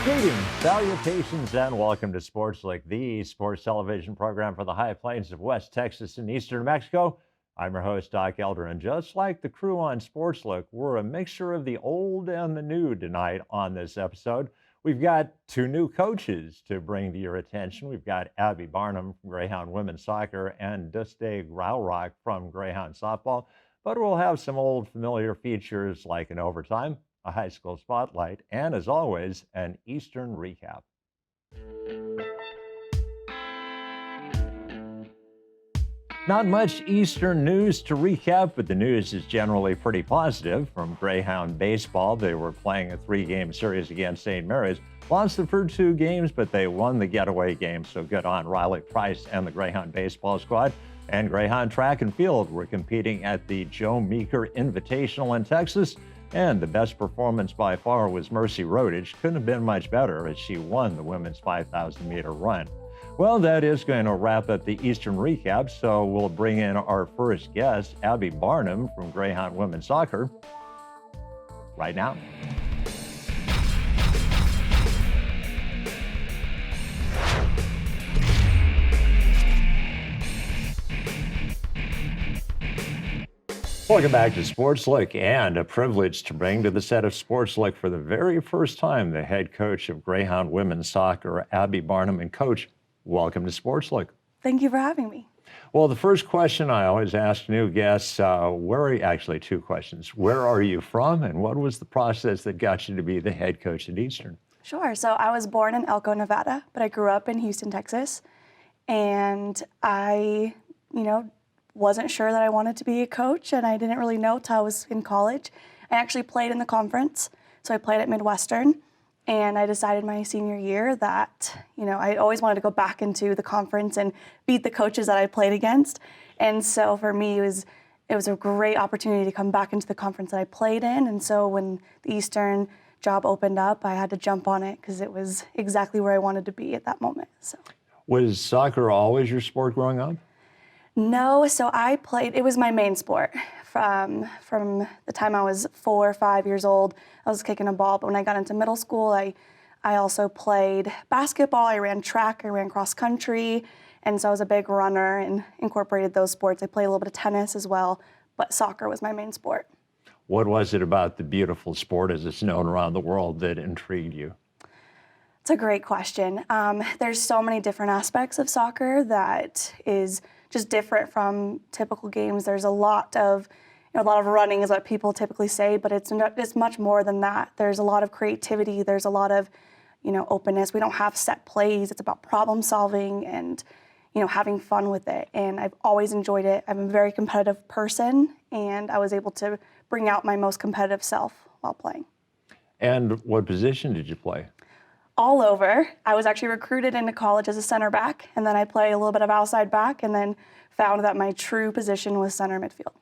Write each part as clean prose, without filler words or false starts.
Greetings, salutations, and welcome to Sportslook, the sports television program for the high plains of West Texas and eastern Mexico. I'm your host, Doc Elder, and just like the crew on Sportslook, we're a mixture of the old and the new tonight on this episode. We've got two new coaches to bring to your attention. We've got Abby Barnum from Greyhound Women's Soccer and Dusty Graurock from Greyhound Softball, but we'll have some old familiar features like an overtime, a high school spotlight, and as always, an Eastern recap. Not much Eastern news to recap, but the news is generally pretty positive. From Greyhound Baseball, they were playing a 3-game series against St. Mary's. Lost the first 2 games, but they won the getaway game, so good on Riley Price and the Greyhound Baseball squad. And Greyhound Track and Field were competing at the Joe Meeker Invitational in Texas. And the best performance by far was Mercy Rodich. Couldn't have been much better as she won the women's 5,000-meter run. Well, that is going to wrap up the Eastern recap, so we'll bring in our first guest, Abby Barnum from Greyhound Women's Soccer, right now. Welcome back to Sportslook, and a privilege to bring to the set of Sportslook for the very first time the head coach of Greyhound Women's Soccer, Abby Barnum. And Coach, welcome to Sportslook. Thank you for having me. Well, the first question I always ask new guests, actually 2 questions. Where are you from, and what was the process that got you to be the head coach at Eastern? Sure. So I was born in Elko, Nevada, but I grew up in Houston, Texas. And I, wasn't sure that I wanted to be a coach, and I didn't really know till I was in college. I actually played in the conference, so I played at Midwestern, and I decided my senior year that, I always wanted to go back into the conference and beat the coaches that I played against. And so for me, it was a great opportunity to come back into the conference that I played in. And so when the Eastern job opened up, I had to jump on it because it was exactly where I wanted to be at that moment. So. Was soccer always your sport growing up? No, so it was my main sport. From the time I was 4 or 5 years old, I was kicking a ball. But when I got into middle school, I also played basketball, I ran track, I ran cross country, and so I was a big runner and incorporated those sports. I played a little bit of tennis as well, but soccer was my main sport. What was it about the beautiful sport as it's known around the world that intrigued you? It's a great question. There's so many different aspects of soccer that is just different from typical games. There's a lot of running is what people typically say, but it's much more than that. There's a lot of creativity. There's a lot of, openness. We don't have set plays. It's about problem solving and, having fun with it. And I've always enjoyed it. I'm a very competitive person, and I was able to bring out my most competitive self while playing. And what position did you play? All over. I was actually recruited into college as a center back, and then I played a little bit of outside back, and then found that my true position was center midfield.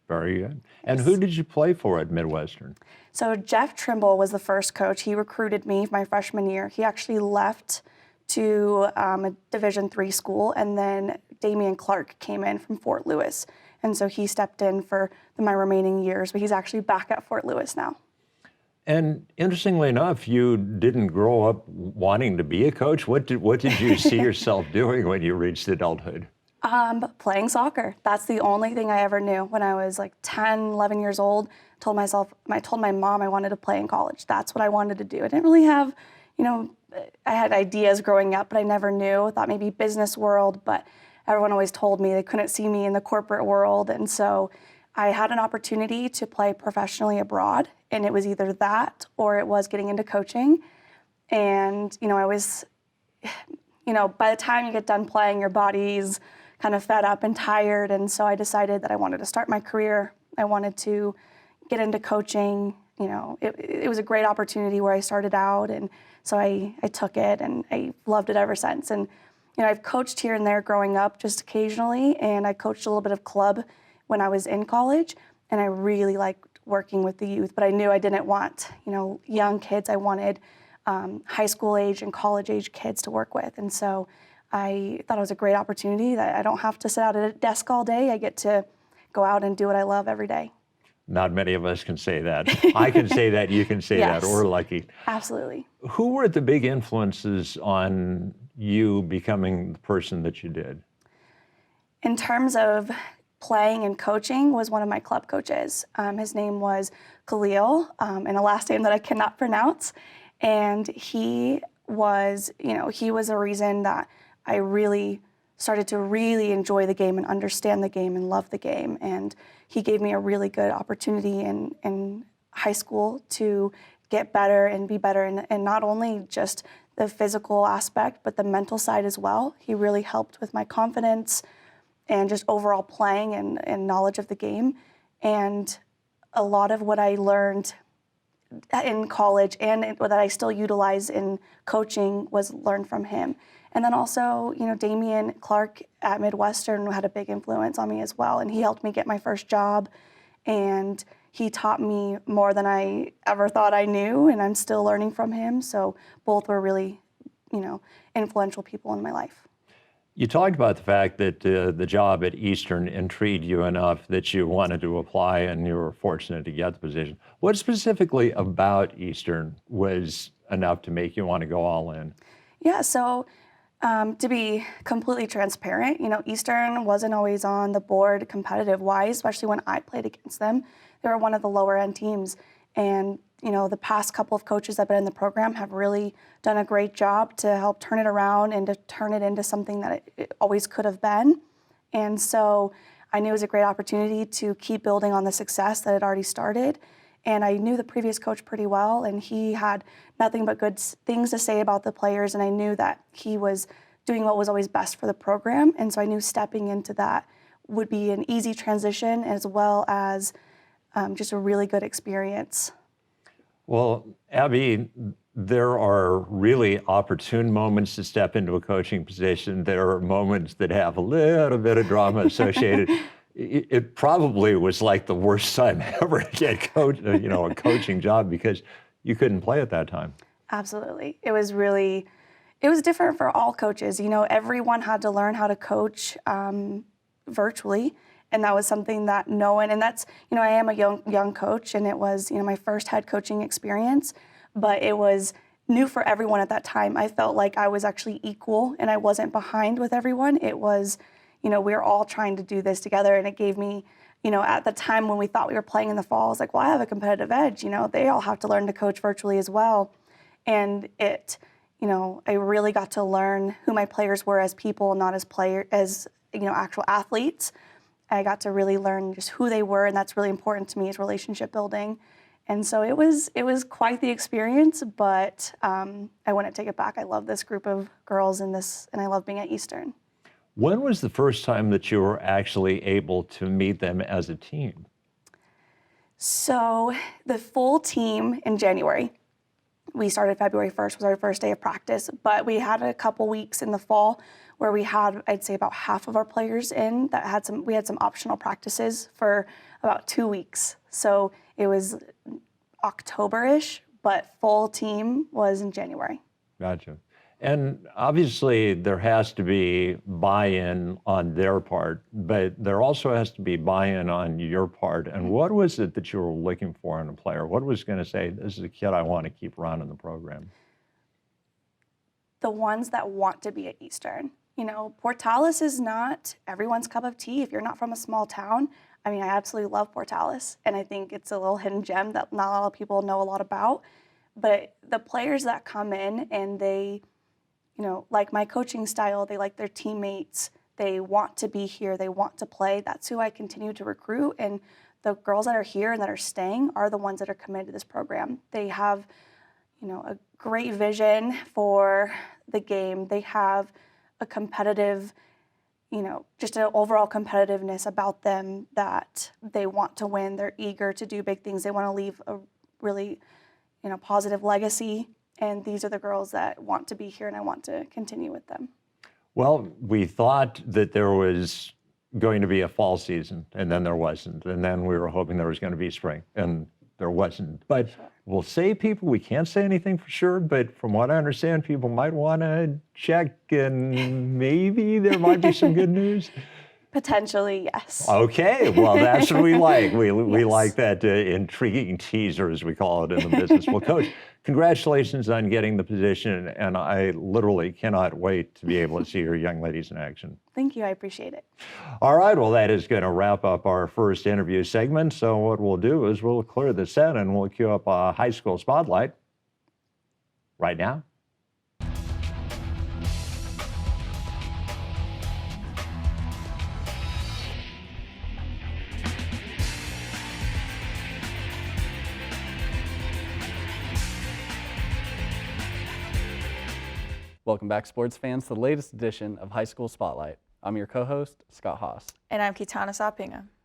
Very good. And who did you play for at Midwestern? So Jeff Trimble was the first coach. He recruited me my freshman year. He actually left to a Division III school, and then Damian Clark came in from Fort Lewis. And so he stepped in for my remaining years, but he's actually back at Fort Lewis now. And interestingly enough, you didn't grow up wanting to be a coach. What did you see yourself doing when you reached adulthood? Playing soccer. That's the only thing I ever knew. When I was like 10, 11 years old, I told my mom I wanted to play in college. That's what I wanted to do. I didn't really have, I had ideas growing up, but I never knew. I thought maybe business world, but everyone always told me they couldn't see me in the corporate world. And so I had an opportunity to play professionally abroad, and it was either that or it was getting into coaching. And, I was, by the time you get done playing, your body's kind of fed up and tired. And so I decided that I wanted to start my career. I wanted to get into coaching. It was a great opportunity where I started out. And so I took it, and I loved it ever since. And, I've coached here and there growing up just occasionally, and I coached a little bit of club when I was in college, and I really liked working with the youth, but I knew I didn't want, young kids. I wanted high school age and college age kids to work with. And so I thought it was a great opportunity that I don't have to sit out at a desk all day. I get to go out and do what I love every day. Not many of us can say that. I can say that, you can say Yes. that, we're lucky. Absolutely. Who were the big influences on you becoming the person that you did? In terms of playing and coaching, was one of my club coaches. His name was Khalil, and a last name that I cannot pronounce. And he was, he was a reason that I really started to really enjoy the game and understand the game and love the game. And he gave me a really good opportunity in high school to get better and be better, and not only just the physical aspect, but the mental side as well. He really helped with my confidence and just overall playing and knowledge of the game. And a lot of what I learned in college and that I still utilize in coaching was learned from him. And then also, Damian Clark at Midwestern had a big influence on me as well. And he helped me get my first job. And he taught me more than I ever thought I knew. And I'm still learning from him. So both were really, influential people in my life. You talked about the fact that the job at Eastern intrigued you enough that you wanted to apply and you were fortunate to get the position. What specifically about Eastern was enough to make you want to go all in? Yeah, so to be completely transparent, Eastern wasn't always on the board competitive-wise, especially when I played against them. They were one of the lower-end teams. And, the past couple of coaches that have been in the program have really done a great job to help turn it around and to turn it into something that it always could have been. And so I knew it was a great opportunity to keep building on the success that had already started. And I knew the previous coach pretty well, and he had nothing but good things to say about the players, and I knew that he was doing what was always best for the program. And so I knew stepping into that would be an easy transition as well as just a really good experience. Well, Abby, there are really opportune moments to step into a coaching position. There are moments that have a little bit of drama associated. It probably was like the worst time ever to get a coaching job because you couldn't play at that time. Absolutely. It was different for all coaches. Everyone had to learn how to coach virtually. And that was something that no one, and that's, I am a young coach, and it was, my first head coaching experience, but it was new for everyone at that time. I felt like I was actually equal and I wasn't behind with everyone. It was, we were all trying to do this together, and it gave me, at the time when we thought we were playing in the fall, I was like, well, I have a competitive edge. They all have to learn to coach virtually as well. And it, I really got to learn who my players were as people, not as actual athletes. I got to really learn just who they were, and that's really important to me is relationship building. And so it was quite the experience, but I wouldn't take it back. I love this group of girls and I love being at Eastern. When was the first time that you were actually able to meet them as a team? So the full team in January. We started February 1st was our first day of practice, but we had a couple weeks in the fall where we had, I'd say, about half of our players in that we had some optional practices for about 2 weeks. So it was October-ish, but full team was in January. Gotcha. And obviously there has to be buy-in on their part, but there also has to be buy-in on your part. And what was it that you were looking for in a player? What was going to say, this is a kid I want to keep running the program? The ones that want to be at Eastern. Portales is not everyone's cup of tea. If you're not from a small town, I absolutely love Portales, and I think it's a little hidden gem that not a lot of people know a lot about. But the players that come in and they, like my coaching style, they like their teammates, they want to be here, they want to play, that's who I continue to recruit. And the girls that are here and that are staying are the ones that are committed to this program. They have, a great vision for the game. They have a competitive, just an overall competitiveness about them that they want to win. They're eager to do big things. They want to leave a really, positive legacy. And these are the girls that want to be here, and I want to continue with them. Well, we thought that there was going to be a fall season, and then there wasn't. And then we were hoping there was going to be spring, and there wasn't. But we'll say we can't say anything for sure, but from what I understand, people might want to check, and maybe there might be some good news. Potentially, yes. Okay, well, that's what we like. We like that intriguing teaser, as we call it in the business. Well, Coach, congratulations on getting the position, and I literally cannot wait to be able to see your young ladies in action. Thank you. I appreciate it. All right, well, that is going to wrap up our first interview segment. So what we'll do is we'll clear the set and we'll cue up a high school spotlight right now. Welcome back, sports fans, to the latest edition of High School Spotlight. I'm your co-host, Scott Haas. And I'm Qitana and Scott.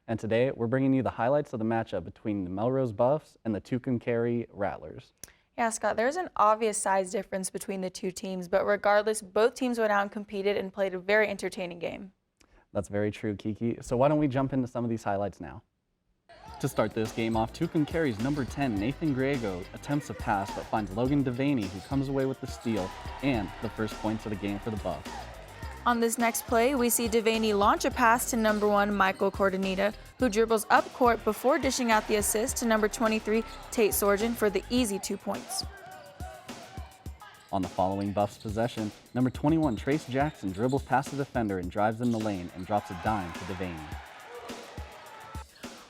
And today, we're bringing you the highlights of the matchup between the Melrose Buffs and the Tucumcari Rattlers. Yeah, Scott, there's an obvious size difference between the two teams, but regardless, both teams went out and competed and played a very entertaining game. That's very true, Kiki. So why don't we jump into some of these highlights now? To start this game off, Tucumcari's number 10, Nathan Griego, attempts a pass but finds Logan Devaney, who comes away with the steal and the first points of the game for the Buffs. On this next play, we see Devaney launch a pass to number 1, Michael Cordanita, who dribbles up court before dishing out the assist to number 23, Tate Sorgen, for the easy 2 points. On the following Buffs possession, number 21, Trace Jackson, dribbles past the defender and drives in the lane and drops a dime to Devaney.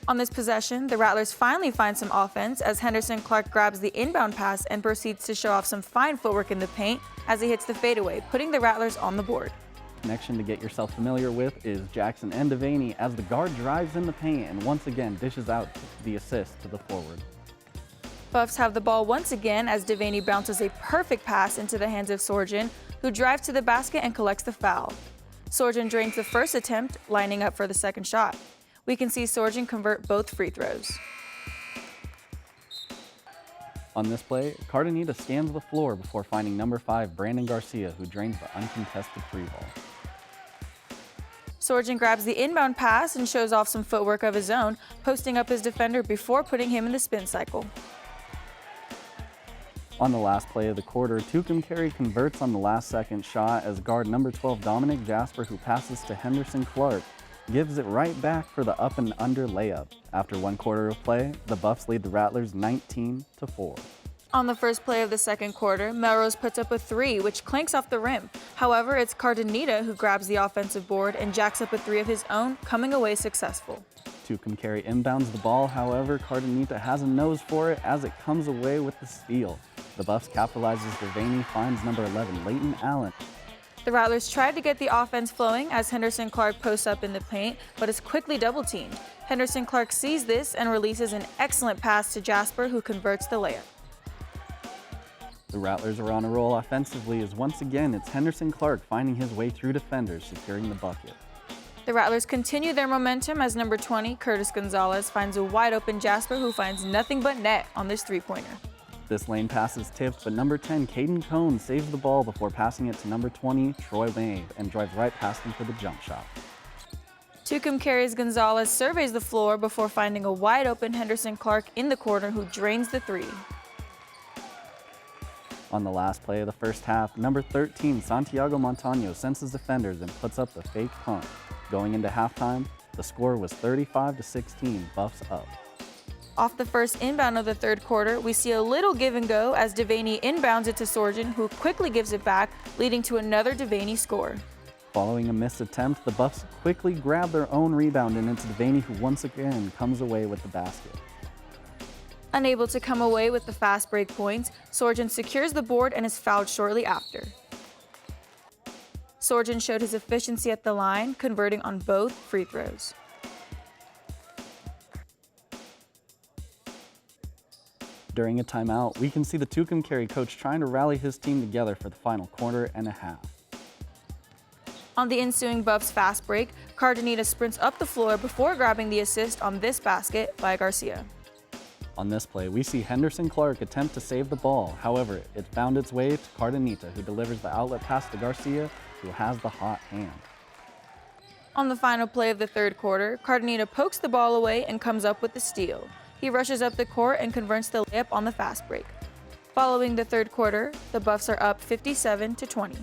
On this possession, the Rattlers finally find some offense as Henderson Clark grabs the inbound pass and proceeds to show off some fine footwork in the paint as he hits the fadeaway, putting the Rattlers on the board. Connection to get yourself familiar with is Jackson and Devaney as the guard drives in the paint and once again dishes out the assist to the forward. Buffs have the ball once again as Devaney bounces a perfect pass into the hands of Sorgen, who drives to the basket and collects the foul. Sorgen drains the first attempt, lining up for the second shot. We can see Sorgen convert both free throws. On this play, Cardenita scans the floor before finding number 5, Brandon Garcia, who drains the uncontested free ball. Sorgen grabs the inbound pass and shows off some footwork of his own, posting up his defender before putting him in the spin cycle. On the last play of the quarter, Tucumcari converts on the last-second shot as guard number 12, Dominic Jasper, who passes to Henderson Clark, gives it right back for the up and under layup. After 1 quarter of play, the Buffs lead the Rattlers 19-4. On the first play of the second quarter, Melrose puts up a 3, which clanks off the rim. However, it's Cardenita who grabs the offensive board and jacks up a 3 of his own, coming away successful. Tucumcari inbounds the ball, however, Cardenita has a nose for it as it comes away with the steal. The Buffs capitalizes. Devaney finds number 11, Leighton Allen. The Rattlers tried to get the offense flowing as Henderson Clark posts up in the paint, but is quickly double-teamed. Henderson Clark sees this and releases an excellent pass to Jasper, who converts the layup. The Rattlers are on a roll offensively as once again it's Henderson Clark finding his way through defenders, securing the bucket. The Rattlers continue their momentum as number 20, Curtis Gonzalez, finds a wide-open Jasper, who finds nothing but net on this three-pointer. This lane pass is tipped, but number 10, Caden Cohn, saves the ball before passing it to number 20, Troy Mabe, and drives right past him for the jump shot. Tucumcari's Gonzalez surveys the floor before finding a wide-open Henderson Clark in the corner, who drains the 3. On the last play of the first half, number 13, Santiago Montano, senses defenders and puts up the fake punt. Going into halftime, the score was 35-16, Buffs up. Off the first inbound of the third quarter, we see a little give and go as Devaney inbounds it to Sorgen, who quickly gives it back, leading to another Devaney score. Following a missed attempt, the Buffs quickly grab their own rebound, and it's Devaney who once again comes away with the basket. Unable to come away with the fast break points, Sorgen secures the board and is fouled shortly after. Sorgen showed his efficiency at the line, converting on both free throws. During a timeout, we can see the Tucumcari coach trying to rally his team together for the final quarter and a half. On the ensuing Buffs fast break, Cardenita sprints up the floor before grabbing the assist on this basket by Garcia. On this play, we see Henderson Clark attempt to save the ball. However, it found its way to Cardenita, who delivers the outlet pass to Garcia, who has the hot hand. On the final play of the third quarter, Cardenita pokes the ball away and comes up with the steal. He rushes up the court and converts the layup on the fast break. Following the third quarter, the Buffs are up 57-20.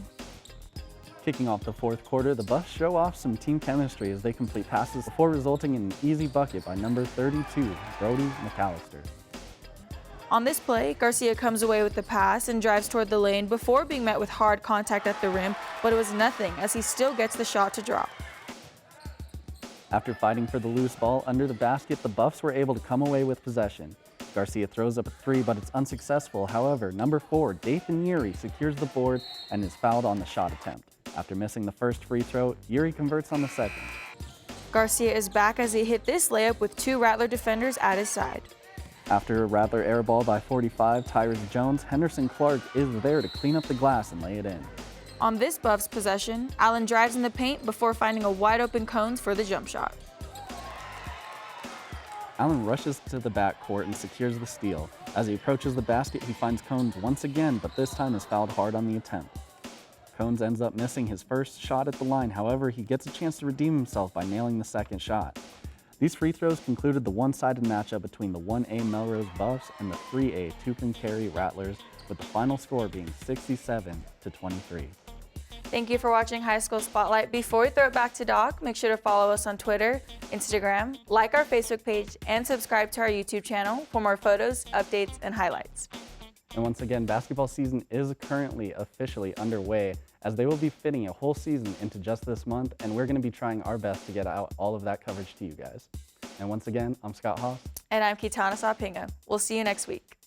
Kicking off the fourth quarter, the Buffs show off some team chemistry as they complete passes before resulting in an easy bucket by number 32, Brody McAllister. On this play, Garcia comes away with the pass and drives toward the lane before being met with hard contact at the rim, but it was nothing as he still gets the shot to drop. After fighting for the loose ball under the basket, the Buffs were able to come away with possession. Garcia throws up a three, but it's unsuccessful. However, number 4, Dathan Yuri, secures the board and is fouled on the shot attempt. After missing the first free throw, Yuri converts on the second. Garcia is back as he hit this layup with 2 Rattler defenders at his side. After a Rattler air ball by 45, Tyrus Jones, Henderson Clark is there to clean up the glass and lay it in. On this Buffs possession, Allen drives in the paint before finding a wide open Cones for the jump shot. Allen rushes to the backcourt and secures the steal. As he approaches the basket, he finds Cones once again, but this time is fouled hard on the attempt. Cones ends up missing his first shot at the line. However, he gets a chance to redeem himself by nailing the second shot. These free throws concluded the one-sided matchup between the 1A Melrose Buffs and the 3A Tucumcari Rattlers, with the final score being 67-23. Thank you for watching High School Spotlight. Before we throw it back to Doc, make sure to follow us on Twitter, Instagram, like our Facebook page, and subscribe to our YouTube channel for more photos, updates, and highlights. And once again, basketball season is currently officially underway, as they will be fitting a whole season into just this month, and we're going to be trying our best to get out all of that coverage to you guys. And once again, I'm Scott Haas. And I'm Qitana and Scott. We'll see you next week.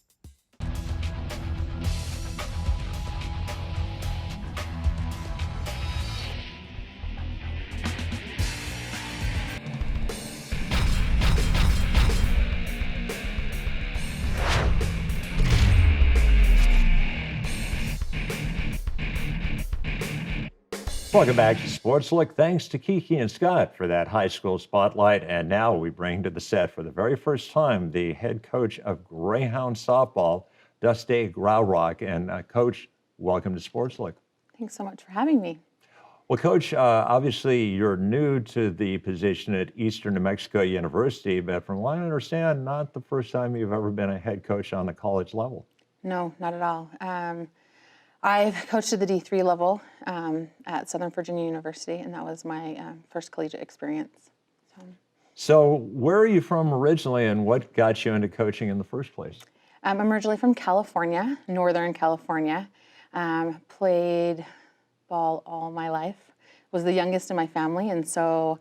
Welcome back to Sportslook. Thanks to Kiki and Scott for that high school spotlight. And now we bring to the set for the very first time the head coach of Greyhound Softball, Dusty Graurock. And Coach, welcome to Sportslook. Thanks so much for having me. Well, Coach, obviously you're new to the position at Eastern New Mexico University, but from what I understand, not the first time you've ever been a head coach on the college level. No, not at all. I've coached at the D3 level at Southern Virginia University, and that was my first collegiate experience. So where are you from originally, and what got you into coaching in the first place? I'm originally from California, Northern California. Played ball all my life. Was the youngest in my family, and so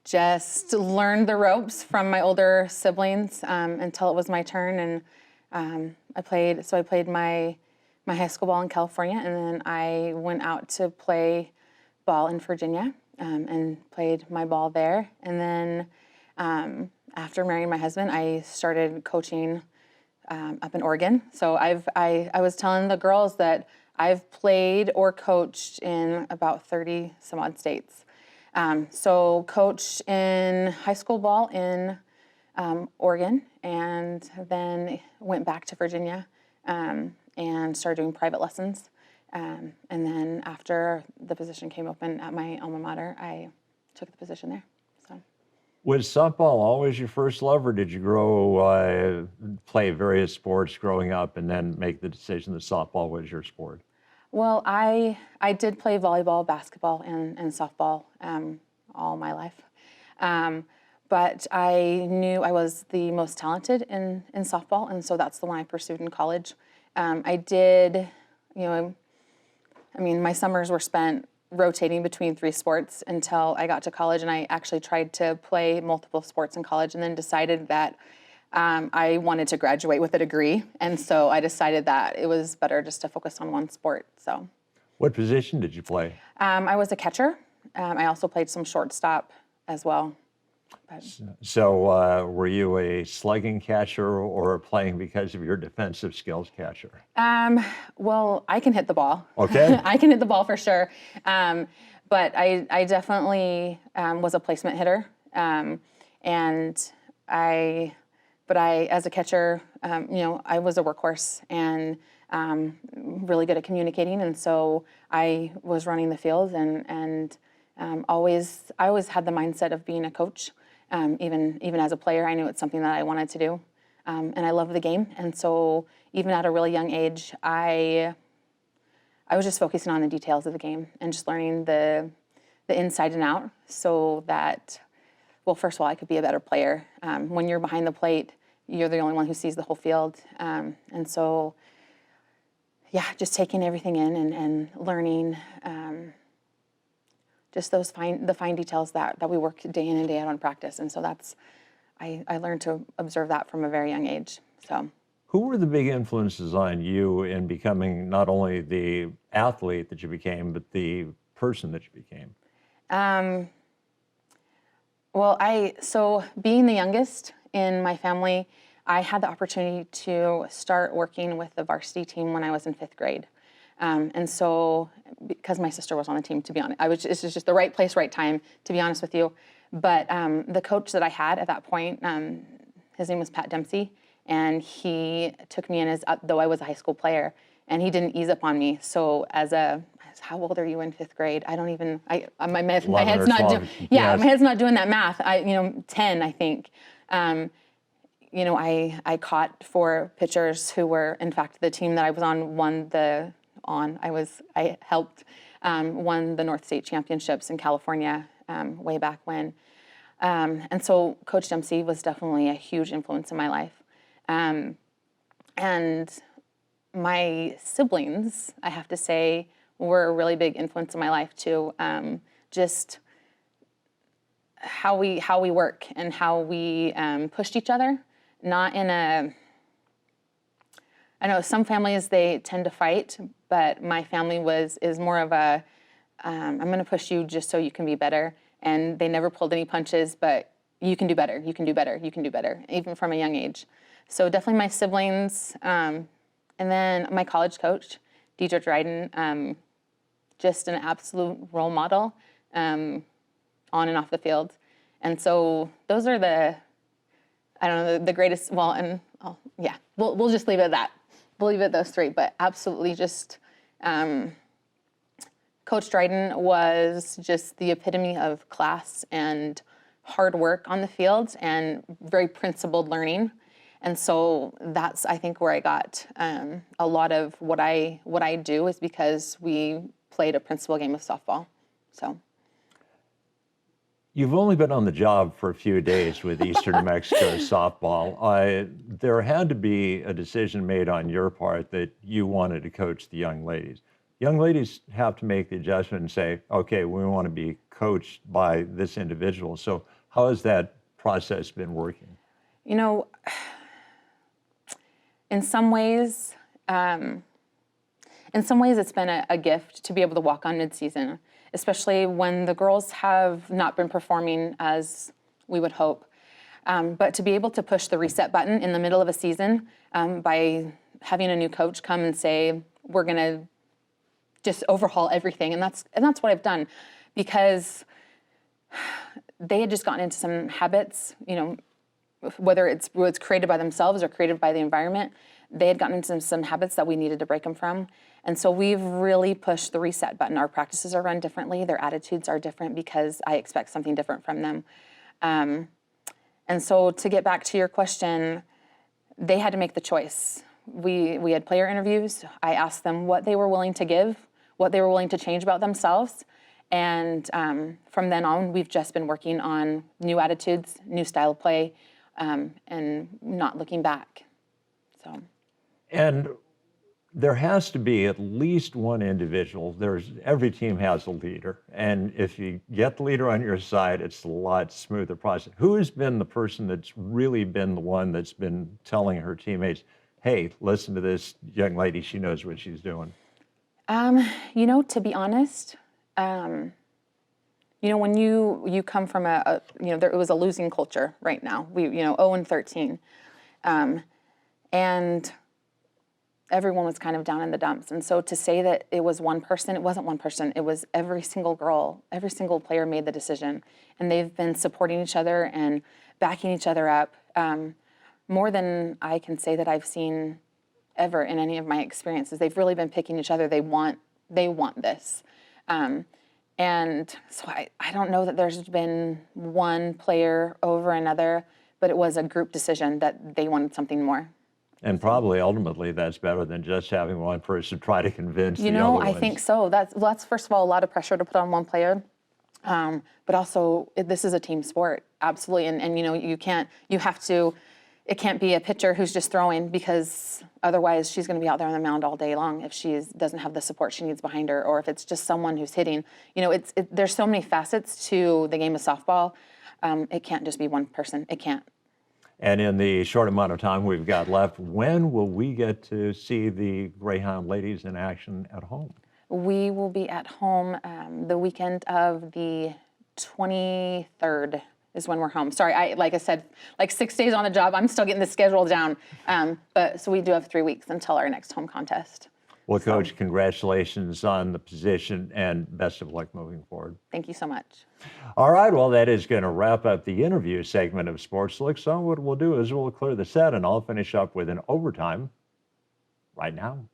just learned the ropes from my older siblings until it was my turn. And I played my high school ball in California, and then I went out to play ball in Virginia and played my ball there. And then after marrying my husband, I started coaching up in Oregon. So I was telling the girls that I've played or coached in about 30 some odd states. So coached in high school ball in Oregon, and then went back to Virginia and started doing private lessons. And then after the position came open at my alma mater, I took the position there. So, was softball always your first love, or did you play various sports growing up and then make the decision that softball was your sport? Well, I did play volleyball, basketball, and softball all my life. But I knew I was the most talented in softball, and so that's the one I pursued in college. I did, my summers were spent rotating between 3 sports until I got to college, and I actually tried to play multiple sports in college and then decided that I wanted to graduate with a degree, and so I decided that it was better just to focus on one sport. So, what position did you play? I was a catcher. I also played some shortstop as well. So were you a slugging catcher or playing because of your defensive skills catcher? Well, I can hit the ball. Okay. I can hit the ball for sure. But I definitely was a placement hitter. As a catcher, I was a workhorse and really good at communicating. And so I was running the field and I always had the mindset of being a coach. Even as a player, I knew it's something that I wanted to do. And I love the game. And so even at a really young age, I I was just focusing on the details of the game and just learning the inside and out so that, well, first of all, I could be a better player. When you're behind the plate, you're the only one who sees the whole field. And so, yeah, just taking everything in and learning just the fine details that we work day in and day out on practice. And so I learned to observe that from a very young age. So. Who were the big influences on you in becoming not only the athlete that you became, but the person that you became? So being the youngest in my family, I had the opportunity to start working with the varsity team when I was in 5th grade. And so, because my sister was on the team, to be honest, it's just the right place, right time, to be honest with you. But the coach that I had at that point, his name was Pat Dempsey, and he took me in as, though I was a high school player, and he didn't ease up on me. So how old are you in 5th grade? I don't even, my head's not doing, my head's not doing that math. 10, I think. I caught 4 pitchers who were, in fact, the team that I was on won I helped won the North State Championships in California way back when. And so Coach Dempsey was definitely a huge influence in my life. And my siblings, I have to say, were a really big influence in my life too. Just how we work and how we pushed each other. Not in I know some families, they tend to fight, but my family is more of a, I'm going to push you just so you can be better. And they never pulled any punches, but you can do better, you can do better, you can do better, even from a young age. So definitely my siblings, and then my college coach, Deidre Dryden, just an absolute role model on and off the field. And so those are the greatest, we'll just leave it at that. We'll leave it at those 3, but absolutely just, Coach Dryden was just the epitome of class and hard work on the field and very principled learning. And so that's, I think, where I got a lot of what I do is because we played a principal game of softball. So. You've only been on the job for a few days with Eastern New Mexico softball. There had to be a decision made on your part that you wanted to coach the young ladies. Young ladies have to make the adjustment and say, okay, we want to be coached by this individual. So how has that process been working? In some ways it's been a gift to be able to walk on midseason, especially when the girls have not been performing as we would hope. But to be able to push the reset button in the middle of a season by having a new coach come and say, we're going to just overhaul everything. And that's what I've done, because they had just gotten into some habits, whether it was created by themselves or created by the environment, they had gotten into some habits that we needed to break them from. And so we've really pushed the reset button. Our practices are run differently. Their attitudes are different because I expect something different from them. And so to get back to your question, they had to make the choice. We had player interviews. I asked them what they were willing to give, what they were willing to change about themselves. And from then on, we've just been working on new attitudes, new style of play, and not looking back. So. And there has to be at least one individual. Every team has a leader. And if you get the leader on your side, it's a lot smoother process. Who has been the person that's really been the one that's been telling her teammates, hey, listen to this young lady, she knows what she's doing? To be honest, when you come from it was a losing culture right now. We, 0-13. And everyone was kind of down in the dumps. And so to say that it was one person, it wasn't one person. It was every single girl, every single player made the decision. And they've been supporting each other and backing each other up more than I can say that I've seen ever in any of my experiences. They've really been picking each other. They want this. And so I don't know that there's been one player over another, but it was a group decision that they wanted something more. And probably ultimately that's better than just having one person try to convince You the know, other I ones. think so. That's first of all a lot of pressure to put on one player, but also this is a team sport, absolutely. And you know, it can't be a pitcher who's just throwing, because otherwise she's going to be out there on the mound all day long if she doesn't have the support she needs behind her, or if it's just someone who's hitting. You know, there's so many facets to the game of softball. It can't just be one person. It can't. And in the short amount of time we've got left, when will we get to see the Greyhound ladies in action at home? We will be at home the weekend of the 23rd is when we're home. Sorry, like I said, like 6 days on the job. I'm still getting the schedule down. But so we do have 3 weeks until our next home contest. Well, Coach, congratulations on the position and best of luck moving forward. Thank you so much. All right, well, that is going to wrap up the interview segment of Sportslook. So what we'll do is we'll clear the set and I'll finish up with an overtime right now.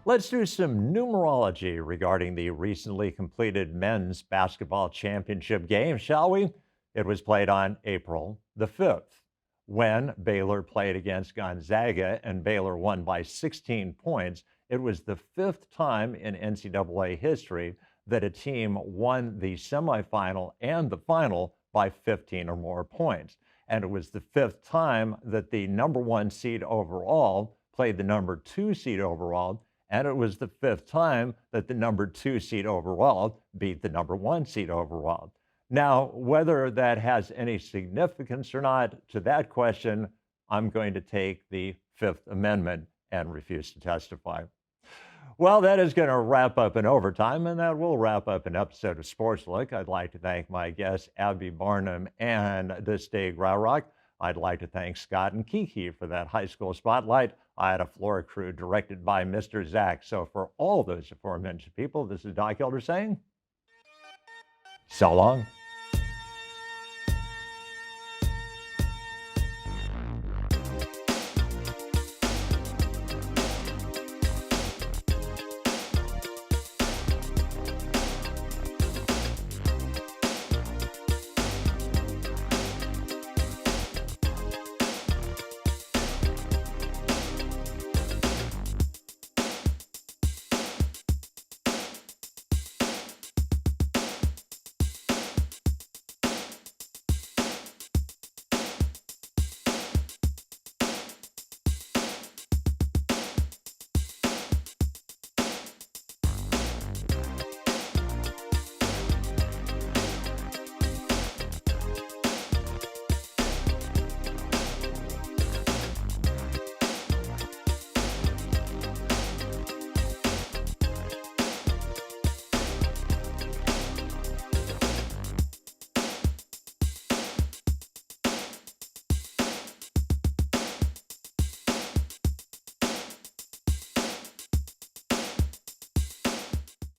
Let's do some numerology regarding the recently completed men's basketball championship game, shall we? It was played on April the 5th when Baylor played against Gonzaga and Baylor won by 16 points. It was the 5th time in NCAA history that a team won the semifinal and the final by 15 or more points. And it was the 5th time that the number 1 seed overall played the number 2 seed overall. And it was the 5th time that the number 2 seed overall beat the number 1 seed overall. Now, whether that has any significance or not to that question, I'm going to take the Fifth Amendment and refuse to testify. Well, that is going to wrap up an overtime, and that will wrap up an episode of Sportslook. I'd like to thank my guests, Abby Barnum and this day, Graurock. I'd like to thank Scott and Kiki for that high school spotlight. I had a floor crew directed by Mr. Zach. So for all those aforementioned people, this is Doc Elder saying, so long.